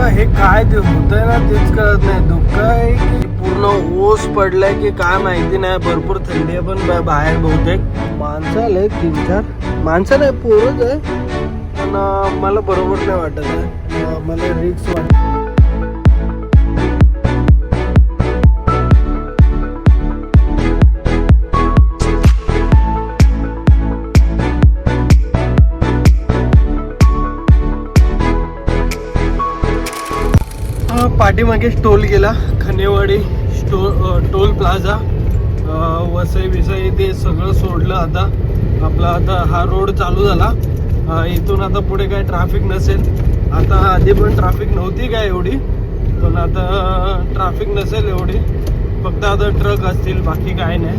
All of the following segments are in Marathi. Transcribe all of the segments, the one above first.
बघा हे काय ते होतंय ना तेच कळत नाही. दुःख आहे की पूर्ण ओस पडलाय की काय माहिती नाही. भरपूर थंडी आहे पण बाहेर बहुतेक माणसं आले 3-4 माणसं नाही पोरच आहे. पण मला बरोबर नाही वाटत आहे. मला रिक्स वाटत. पाठीमागे टोल गेला खनेवाडी टोल प्लाझा वसई विसई ते सगळं सोडलं. आता हा रोड चालू झाला. इथून आता पुढे काय ट्रॅफिक नसेल. आता आधी पण ट्रॅफिक नव्हती काय एवढी, पण आता ट्रॅफिक नसेल एवढी. फक्त आता ट्रक असतील, बाकी काय नाही.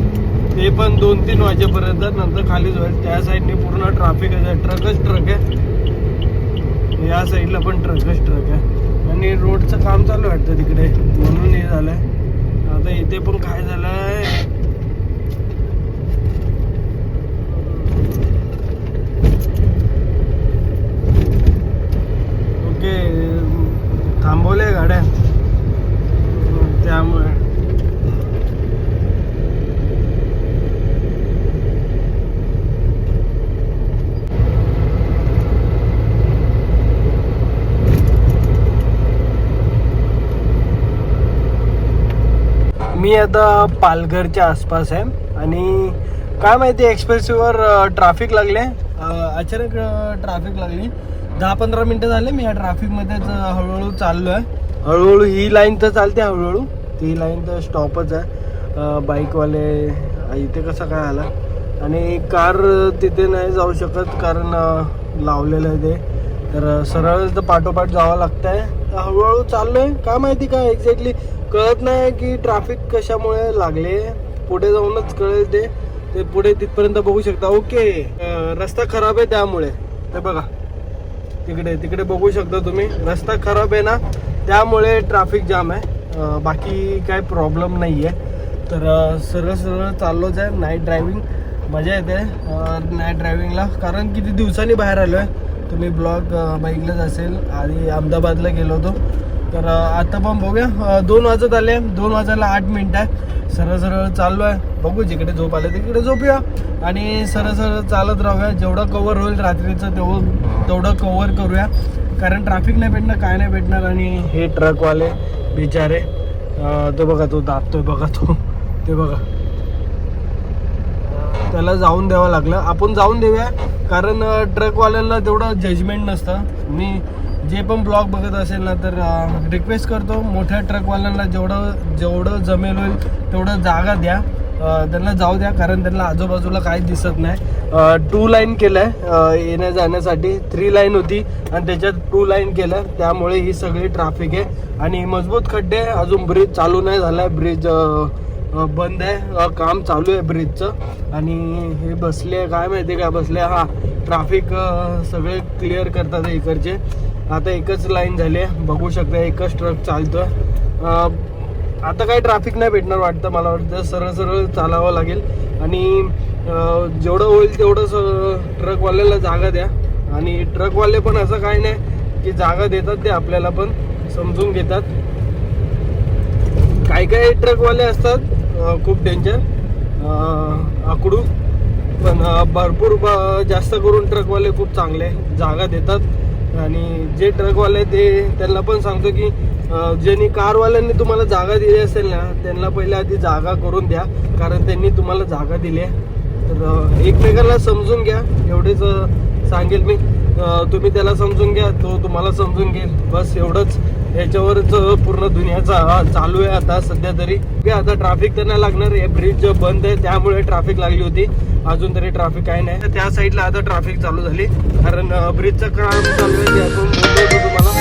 ते पण 2-3 वाजेपर्यंत, नंतर खालीच होईल. त्या साईडने पूर्ण ट्रॅफिक आहे, ट्रकच ट्रक आहे. या साईडला पण ट्रकच ट्रक आहे. आणि रोडचं काम चालू वाटतं तिकडे, म्हणून हे झालंय. आता इथे पण काय झालंय, ओके थांबवले गाड्या त्यामुळे. मी आता पालघरच्या आसपास आहे आणि काय माहिती एक्सप्रेसवर ट्रॅफिक लागले. अचानक ट्रॅफिक लागली. 10-15 मिनटं झाले मी या ट्रॅफिकमध्येच हळूहळू चाललो आहे. हळूहळू ही लाईन तर चालते, हळूहळू ती लाईन तर स्टॉपच आहे. बाईकवाले इथे कसं काय आला आणि कार तिथे नाही जाऊ शकत कारण लावलेलं आहे ते. तर सरळ तर पाठोपाठ जावं लागतं आहे. तर हळूहळू चाललो आहे. काय माहिती काय एक्झॅक्टली कळत नाही की ट्रॅफिक कशामुळे लागले. पुढे जाऊनच कळेल ते पुढे तिथपर्यंत बघू शकता. ओके रस्ता खराब आहे त्यामुळे. ते बघा तिकडे बघू शकता तुम्ही, रस्ता खराब आहे ना त्यामुळे ट्रॅफिक जाम आहे. बाकी काय प्रॉब्लेम नाही आहे. तर सरळ चाललोच आहे. नाईट ड्रायव्हिंग मजा येते नाईट ड्रायव्हिंगला, कारण किती दिवसांनी बाहेर आलो आहे. तुम्ही ब्लॉग बघितलंच असेल. आधी अहमदाबादला गेलो होतो. तर आता पण बघूया. 2 वाजत आले, 2 वाजायला 8 मिनिट आहे. सरळ चाललो आहे. बघू जिकडे झोप आले तिकडे झोपूया आणि सरळ चालत राहूया. जेवढं कव्हर होईल रात्रीचं तेवढं कव्हर करूया, कारण ट्रॅफिक नाही भेटणार, काय नाही भेटणार. आणि हे ट्रकवाले बिचारे, तो बघा तो दाबतोय बघा ते बघा. त्याला जाऊन द्यावं लागलं. आपण जाऊन देऊया, कारण ट्रकवाल्यांना तेवढं जजमेंट नसतं. मी जे पण ब्लॉग बघत असेल ना तर रिक्वेस्ट करतो मोठ्या ट्रकवाल्यांना जेवढं जमेल होईल तेवढं जागा द्या, त्यांना जाऊ द्या, कारण त्यांना आजूबाजूला काहीच दिसत नाही. 2 लाईन केलं आहे येण्या जाण्यासाठी. 3 लाईन होती आणि त्याच्यात 2 लाईन केलं, त्यामुळे ही सगळी ट्रॅफिक आहे. आणि मजबूत खड्डे. अजून ब्रिज चालू नाही झाला आहे, ब्रिज बंद आहे, काम चालू आहे ब्रिजचं. आणि हे बसले काय माहिती काय बसले, हा ट्रॅफिक सगळे क्लिअर करतात इकडचे. आता एकच लाईन झाली आहे, बघू शकता एकच ट्रक चालतोय. आता काही ट्रॅफिक नाही भेटणार वाटतं. मला वाटतं सरळ चालावं लागेल आणि जेवढं होईल तेवढं ट्रकवाल्याला जागा द्या. आणि ट्रकवाले पण असं काही नाही की जागा देतात, ते आपल्याला पण समजून घेतात. काही ट्रकवाले असतात खूप डेंजर आकडू, पण भरपूर जास्त करून ट्रकवाले खूप चांगले जागा देतात. आणि जे ट्रकवाले त्यांना पण सांगतो की ज्यांनी कारवाल्यांनी तुम्हाला जागा दिली असेल ना त्यांना पहिले आधी जागा करून द्या, कारण त्यांनी तुम्हाला जागा दिली आहे. तर एकमेकांना समजून घ्या, एवढेच सांगेल मी. तुम्ही त्याला समजून घ्या, तो तुम्हाला समजून घेईल, बस एवढंच. याच्यावरच पूर्ण दुनियाचा चालू आहे आता सध्या तरी. आता ट्रॅफिक तर नाही लागणार, हे ब्रिज बंद आहे त्यामुळे ट्रॅफिक लागली होती. अजून तरी ट्रॅफिक काही नाही. त्या साईडला आता ट्रॅफिक चालू झाली, कारण ब्रिजचं काम चालू आहे. त्यातून बोललो होतो तुम्हाला.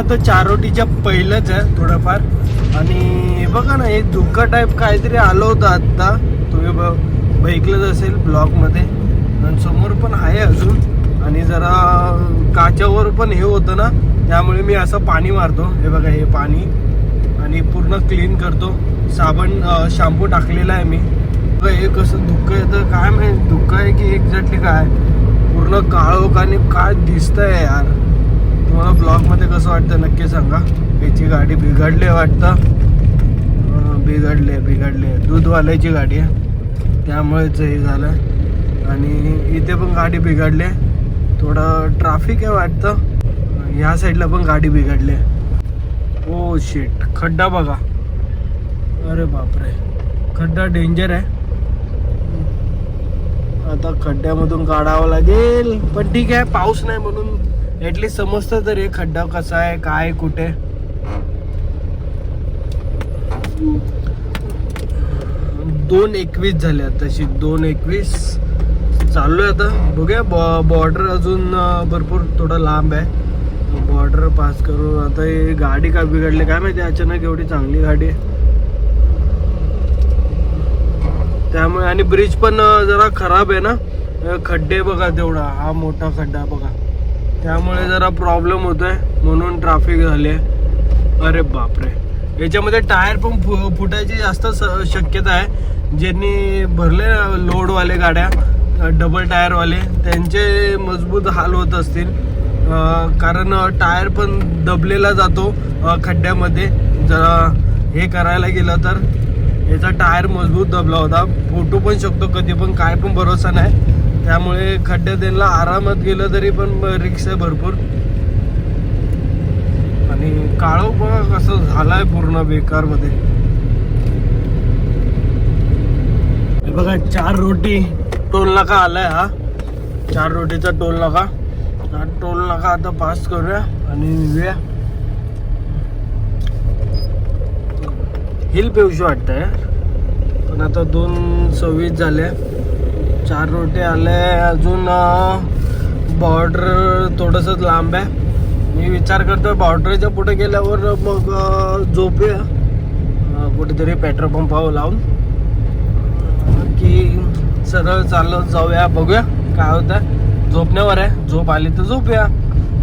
आता चारोटीच्या पहिलंच आहे थोडंफार. आणि बघा ना एक धुक्का टाईप काहीतरी आलं होतं आत्ता, तुम्ही ऐकलंच असेल ब्लॉगमध्ये. आणि समोर पण आहे अजून, आणि जरा काच्यावर पण हे होतं ना, त्यामुळे मी असं पाणी मारतो. हे बघा हे पाणी, आणि पूर्ण क्लीन करतो. साबण शॅम्पू टाकलेला आहे मी. हे कसं धुकं येतं काय माहिती, धुकं आहे की एक्झॅक्टली काय, पूर्ण काळोख आणि काय दिसतंय यार. तुम्हाला ब्लॉगमध्ये कसं वाटतं नक्की सांगा. याची गाडी बिघडली वाटतं, बिघडले दूधवाल्याची गाडी आहे त्यामुळेच हे झालं. आणि इथे पण गाडी बिघडली, थोडं ट्रॅफिक आहे वाटतं. ह्या साईडला पण गाडी बिघडली. ओ शिट, खड्डा बघा, अरे बापरे, खड्डा डेंजर आहे. आता खड्ड्यामधून काढावं लागेल, पण ठीक आहे पाऊस नाही म्हणून ऍटलीस्ट समजतं तरी खड्डा कसा आहे काय कुठे. 2:21 झाले तशी 2:21 चालू आहे. आता बघूया, बॉर्डर अजून भरपूर थोडं लांब आहे. बॉर्डर पास करू. आता ही गाडी का बिघडली काय माहिती, अचानक एवढी चांगली गाडी आहे त्यामुळे. आणि ब्रिज पण जरा खराब आहे ना, खड्डे बघा तेवढा, हा मोठा खड्डा बघा, त्यामुळे जरा प्रॉब्लेम होतोय म्हणून ट्रॅफिक झाले. अरे बापरे, याच्यामध्ये टायर पण फुटायची जास्त शक्यता आहे. ज्यांनी भरले लोडवाले गाड्या, डबल टायरवाले, त्यांचे मजबूत हाल होत असतील. कारण टायर पण दबलेला जातो खड्ड्यामध्ये. जरा हे करायला गेलं तर याचा टायर मजबूत दबला होता, फुटू पण शकतो कधी पण, काय पण भरोसा नाही. त्यामुळे खड्ड्यात त्यांना आरामात गेलं तरी पण रिक्स आहे भरपूर. आणि काळोख बघा कसं झालाय पूर्ण बेकार मध्ये. बघा 4 रोटी टोल नाका आलाय, हा 4 रोटीचा टोल नाका. हा टोल नाका आता पास करूया आणि निघूया. हिल पेवशी वाटतंय, पण आता 2:26 झाले. 4 रोटे आले. अजून बॉर्डर थोडंसं लांब आहे. मी विचार करतोय बॉर्डरच्या पुढे गेल्यावर मग झोपूया कुठेतरी पेट्रोल पंपावर लावून, की सरळ चालत जाऊया. बघूया काय होतं, झोपण्यावर आहे. झोप आली तर झोपूया,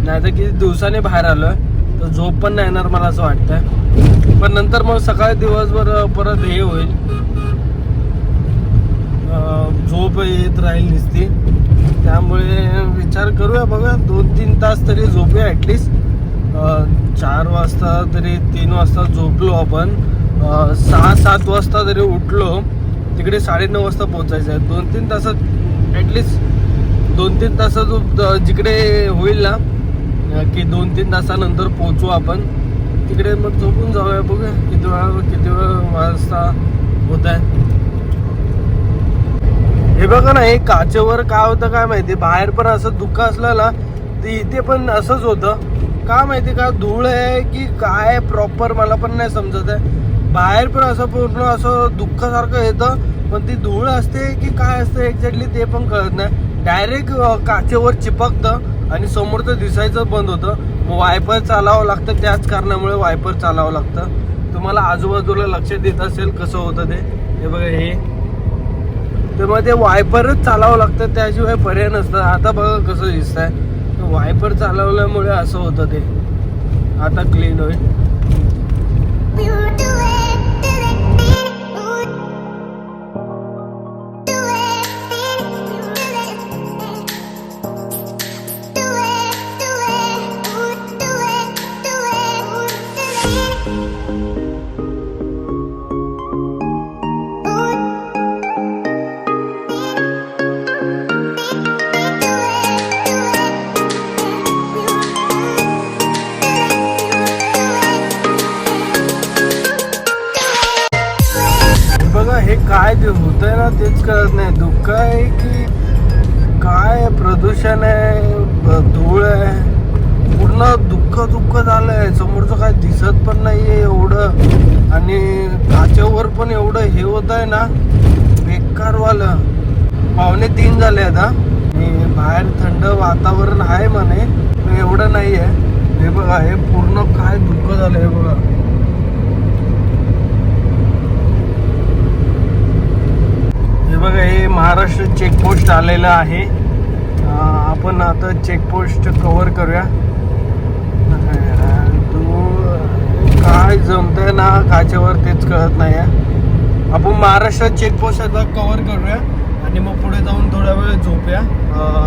नाही तर किती दिवसाने बाहेर आलोय तर झोप पण नाही येणार मला असं वाटतंय. पण नंतर मग सकाळी दिवसभर परत हे होईल, झोप येत राहील नुसती. त्यामुळे विचार करूया, बघा 2-3 तास तरी झोपूया ॲटलिस्ट. 4 वाजता तरी 3 वाजता झोपलो आपण, 6-7 वाजता तरी उठलो, तिकडे 9:30 वाजता पोहोचायचं आहे. 2-3 तासात ॲटलिस्ट 2-3 तासात जिकडे होईल ना, की 2-3 तासानंतर पोहोचू आपण तिकडे, मग झोपून जाऊया. बघूया किती वेळ वाजता होत आहे. हे बघा ना, हे काचेवर काय होतं काय माहिती, बाहेर पण असं धुकं असलं ना तर इथे पण असंच होतं. का माहिती का, धूळ आहे की काय प्रॉपर मला पण नाही समजत आहे. बाहेर पण असं पूर्ण असं धुक्कासारखं येतं, पण ती धूळ असते की काय असते एक्झॅक्टली ते पण कळत नाही. डायरेक्ट काचेवर चिपकतं आणि समोरचं दिसायचं बंद होतं. मग वायपर चालावं लागतं, त्याच कारणामुळे वायपर चालावं लागतं. तुम्हाला आजूबाजूला लक्ष देत असेल कसं होतं ते. हे बघा हे, तर मग ते वायपरच चालावं लागतं, त्याशिवाय पर्याय नसतं. आता बघा कसं दिसतंय, वायपर चालवल्यामुळे असं होतं ते. आता क्लीन होईल. हे काय होतंय ना तेच कळत नाही. धुकं आहे की काय, प्रदूषण आहे, धूळ आहे, पूर्ण दुःख झालंय. समोरचं काय दिसत पण नाहीये एवढं, आणि काचेवर पण एवढं हे होत आहे ना बेकारवालं. 2:45 झाले आता आणि बाहेर थंड वातावरण आहे म्हणे, एवढं नाही आहे. हे बघा हे पूर्ण काय धुकं झालंय बघा. बघा हे महाराष्ट्र चेकपोस्ट आलेलं आहे. आपण आता चेकपोस्ट कव्हर करूया. तू काय जमतंय ना काच्यावर तेच कळत नाही आहे. आपण महाराष्ट्र चेकपोस्ट आता कव्हर करूया आणि मग पुढे जाऊन थोडा वेळ झोपूया,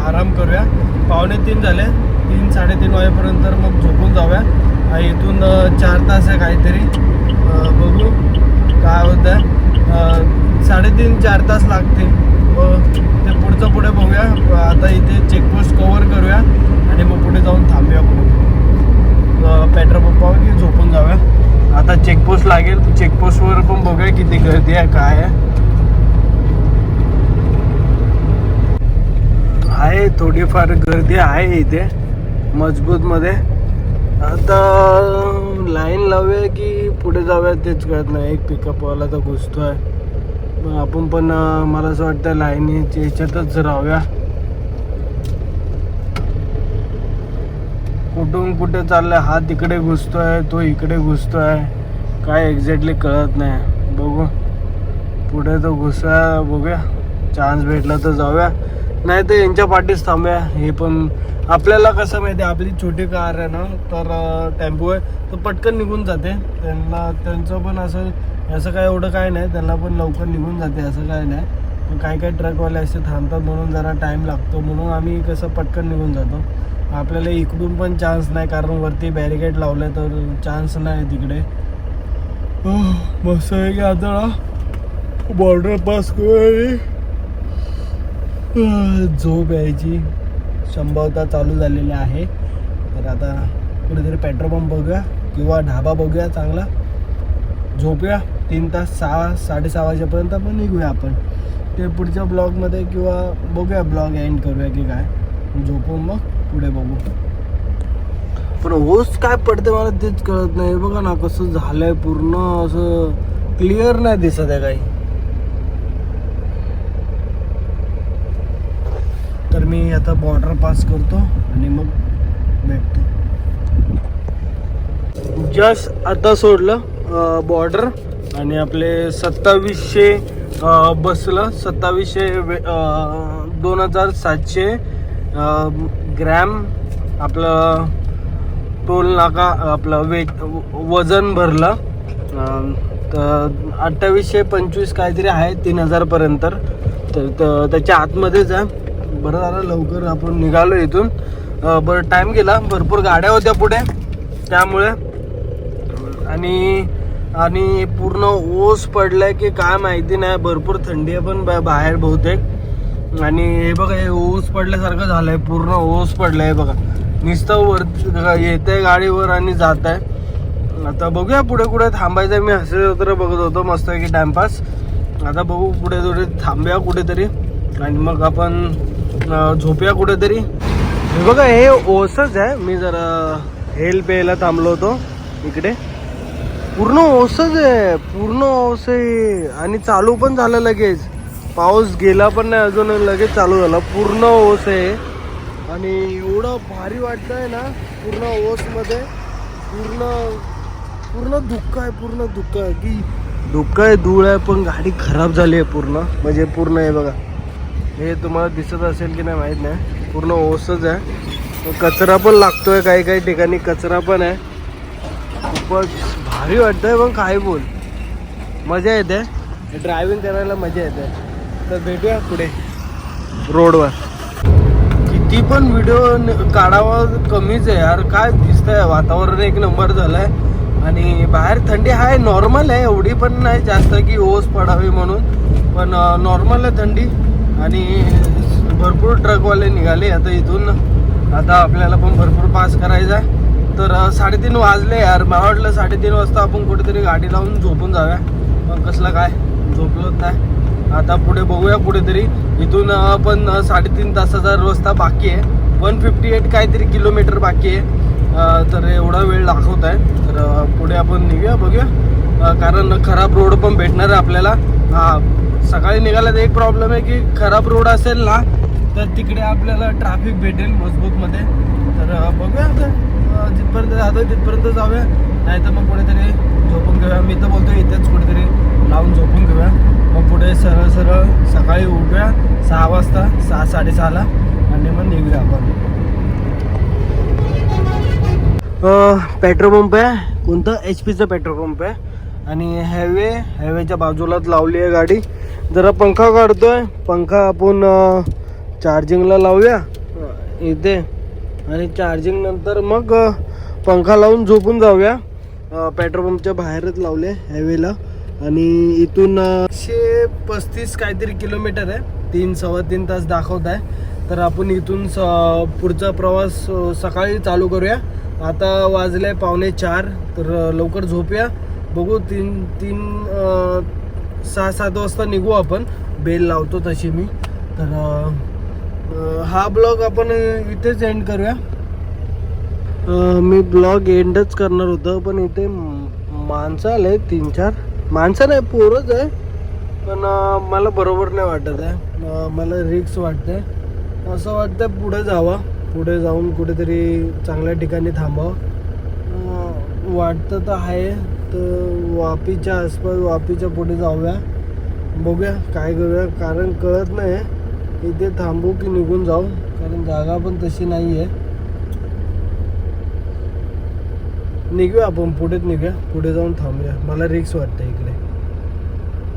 आराम करूया. 2:45 झाले, 3-3:30 वाजेपर्यंत मग झोपून जाऊया. इथून 4 तास आहे काहीतरी, बघू काय होत आहे. 3.5-4 तास लागतील. ते पुढचं पुढे बघूया. आता इथे चेकपोस्ट कव्हर करूया आणि मग पुढे जाऊन थांबूया. पेट्रोल पंपावर की झोपून जाऊया. आता चेकपोस्ट लागेल, चेकपोस्टवर पण बघूया किती गर्दी आहे काय आहे. थोडीफार गर्दी आहे इथे मजबूतमध्ये. आता लाईन लावूया की पुढे जाऊया तेच कळत नाही. एक पिकअपवाला तर घुसतोय. आपण पण मला असं वाटतं लाईनीच्या ह्याच्यातच राहूया. कुठून कुठे चाललाय, हा तिकडे घुसतोय, तो इकडे घुसतोय, काय एक्झॅक्टली कळत नाही. बघू पुढे तो घुसा, बघूया चान्स भेटला तर जाऊया, नाही तर यांच्या पाठीच थांबूया. हे पण आपल्याला कसं माहिती आहे, आपली छोटी कार आहे ना, तर टेम्पो आहे तर पटकन निघून जाते. त्यांचं पण असं काय एवढं काय नाही, त्यांना पण लवकर निघून जाते असं काय नाही. पण काही ट्रकवाले असे थांबतात म्हणून जरा टाईम लागतो, म्हणून आम्ही कसं पटकन निघून जातो. आपल्याला इकडून पण चान्स नाही, कारण वरती बॅरिकेड लावलं तर चान्स नाही तिकडे. मस्त आहे की आता बॉर्डर पास करू, झोप यायची संभवता चालू झालेली आहे. तर आता कुठेतरी पेट्रोल पंप बघूया किंवा ढाबा बघूया चांगला, झोपूया 3 तास, 6-6:30 वाजेपर्यंत पण निघूया आपण. ते पुढच्या ब्लॉगमध्ये किंवा बघूया, ब्लॉग एंड करूया की काय, झोपून मग पुढे बघू. पण ओस काय पडते मला तेच कळत नाही. बघा ना कसं झालंय, पूर्ण असं क्लिअर नाही दिसत आहे काही. तर मी आता बॉर्डर पास करतो आणि मग भेटतो. जस्ट आता सोडलं बॉर्डर आणि आपले 2700 बसलं. 2700 2700 ग्रॅम आपलं टोल नाका, आपलं वजन भरलं. तर 2825 काहीतरी आहे, 3000 पर्यंत. तर त्याच्या आतमध्येच आहे. बरं झालं लवकर आपण निघालो इथून. बरं टाईम गेला, भरपूर गाड्या होत्या पुढे त्यामुळे. आणि पूर्ण ओस पडलाय की काय माहिती नाही. भरपूर थंडी आहे पण बाहेर बहुतेक. आणि हे बघा, हे ओस पडल्यासारखं झालंय, पूर्ण ओस पडलाय बघा. नुसतं वर येत आहे गाडीवर आणि जात आहे. आता बघूया पुढे कुठे थांबायचं. मी हसत बघत होतो मस्त की टाइमपास. आता बघू पुढे थोडे थांबूया कुठेतरी आणि मग आपण झोपूया कुठेतरी. हे बघा हे ओसच आहे. मी जरा हेल्प प्यायला थांबलो होतो इकडे. पूर्ण ओसच आहे, पूर्ण ओस आहे. आणि चालू पण झालं लगेच, पाऊस गेला पण नाही अजून, लगेच चालू झाला. पूर्ण ओस आहे आणि एवढं भारी वाटतंय ना पूर्ण ओसमध्ये. पूर्ण धुक्क आहे, पूर्ण धुक्क आहे की धुक्क आहे, धूळ आहे. पण गाडी खराब झाली आहे पूर्ण, म्हणजे पूर्ण. आहे बघा, हे तुम्हाला दिसत असेल की नाही माहीत नाही, पूर्ण ओसच आहे. कचरा पण लागतोय, काही ठिकाणी कचरा पण आहे. खूपच भारी वाटतंय. पण काय बोल, मजा येते ड्रायव्हिंग करायला, मजा येते. तर भेटूया पुढे रोडवर. किती पण व्हिडिओ काढावा कमीच आहे यार. काय दिसतंय, वातावरण एक नंबर झालंय. आणि बाहेर थंडी आहे, नॉर्मल आहे, एवढी पण नाही जास्त की ओस पडावी म्हणून, पण नॉर्मल आहे थंडी. आणि भरपूर ट्रकवाले निघाले आता इथून. आता आपल्याला पण भरपूर पास करायचा आहे. तर 3:30 वाजले यार. मला वाटलं 3:30 वाजता आपण कुठेतरी गाडी लावून झोपून जाऊया, पण कसलं काय झोपलोच नाही. आता पुढे बघूया कुठेतरी. इथून पण 3.5 तासाचा रस्ता बाकी आहे. 158 काहीतरी किलोमीटर बाकी आहे. तर एवढा वेळ दाखवत आहे. तर पुढे आपण निघूया, बघूया. कारण खराब रोड पण भेटणार आहे आपल्याला. सकाळी निघाला तर एक प्रॉब्लेम आहे की खराब रोड असेल ना तर तिकडे आपल्याला ट्रॅफिक भेटेल मजबूतमध्ये. तर बघूया आता जिथपर्यंत जातो तिथपर्यंत जाऊया, नाही तर मग कुठेतरी झोपून घेऊया. मी तर बोलतो इथेच कुठेतरी लावून झोपून घेऊया. मग पुढे सरळ सरळ सकाळी उठूया 6 वाजता, 6-6:30ला आणि मग निघूया आपण. पेट्रोल पंप आहे, कोणतं HP चं पेट्रोल पंप आहे आणि हायवेच्या बाजूलाच लावली आहे गाडी. जरा पंखा काढतोय, पंखा आपण चार्जिंगला लावूया इथे आणि चार्जिंग नंतर मग पंखा लावून झोपून जाऊया. पेट्रोल पंपच्या बाहेरच लावले हायवेला आणि इथून 135 काहीतरी किलोमीटर आहे, 3-3.25 तास दाखवत आहे. तर आपण इथून पुढचा प्रवास सकाळी चालू करूया. आता वाजले 3:45, तर लवकर झोपूया. बघू 6-7 वाजता निघू आपण. बेल लावतो तशी मी. तर हा ब्लॉग आपण इथेच एंड करूया. मी ब्लॉग एंडच करणार होतं, पण इथे माणसं आले 3-4. माणसं नाही, पोरच आहे, पण मला बरोबर नाही वाटत आहे. मला रिक्स वाटते. असं वाटतं पुढे पुढे जाऊन कुठेतरी चांगल्या ठिकाणी थांबावं वाटतं तर आहे. तर वापीच्या आसपास, वापीच्या पुढे जाऊया, बघूया काय करूया. कारण कळत नाही इथे थांबू की निघून जाऊ, कारण जागा पण तशी नाही आहे. निघूया आपण, पुढेच निघूया, पुढे जाऊन थांबूया. मला रिक्स वाटतं इकडे,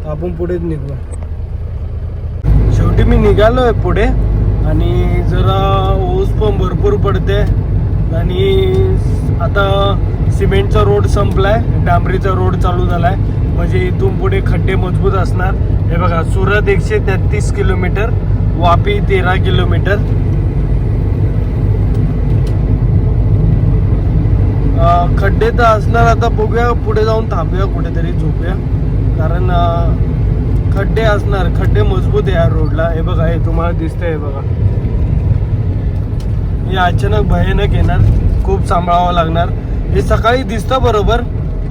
तर आपण पुढेच निघूया. शेवटी मी निघालो आहे पुढे आणि जरा ऊस पण भरपूर पडते आणि आता सिमेंटचा रोड संपलाय, डांबरीचा रोड चालू झालाय. म्हणजे इथून पुढे खड्डे मजबूत असणार. हे बघा, सुरत 133 किलोमीटर, वापी 13 किलोमीटर. खड्डे तर असणार. आता बघूया, पुढे जाऊन थांबूया, कुठेतरी झोपूया, कारण खड्डे असणार. खड्डे मजबूत आहे या रोडला. हे बघा, हे तुम्हाला दिसतंय, हे बघा, हे अचानक भयानक येणार, खूप सांभाळावं लागणार. हे सकाळी दिसतं बरोबर,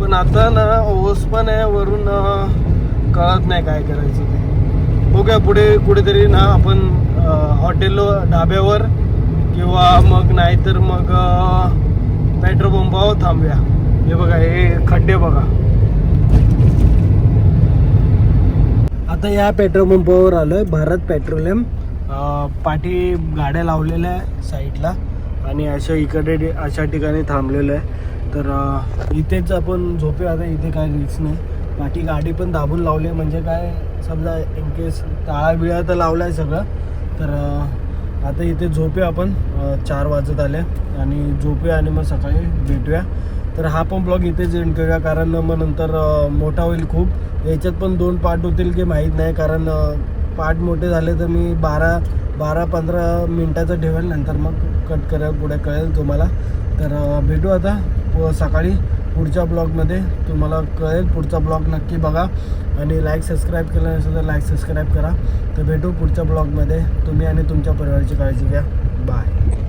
पण आता ना ओस पण आहे वरून, कळत नाही काय करायचं ते. बघूया पुढे कुठेतरी ना आपण हॉटेल, ढाब्यावर किंवा मग नाही तर मग पेट्रोल पंपावर थांबूया. हे बघा, हे खड्डे बघा. आता या पेट्रोल पंपावर आलोय, भारत पेट्रोलियम. पाठी गाड्या लावलेल्या आहे साईडला आणि अशा ठिकाणी थांबलेलं आहे. तर इथेच आपण झोपूया. आता इथे काय रिस्क नाही. पाठी गाडी पण दाबून लावली, म्हणजे काय समजा इन केस टाळा बिळा तर लावला आहे सगळं. तर आता इथे झोपूया आपण. 4 वाजत आले आणि झोपूया आणि मग सकाळी भेटूया. तर हा पण ब्लॉग इथेच एंड करूया, कारण मग नंतर मोठा होईल खूप. याच्यात पण 2 पार्ट होतील की माहीत नाही, कारण पार्ट मोठे झाले तर मी 12-15 मिनटाचं ठेवेल, नंतर मग कट करेल, पुढे कळेल तुम्हाला. तर भेटू आता सकाळी पुढच्या ब्लॉगमध्ये. तुम्हाला कळेल पुढचा ब्लॉग, नक्की बघा आणि सबस्क्राईब केलं नसेल तर सबस्क्राईब करा. तर भेटू पुढच्या ब्लॉगमध्ये. तुम्ही आणि तुमच्या परिवाराची काळजी घ्या. बाय.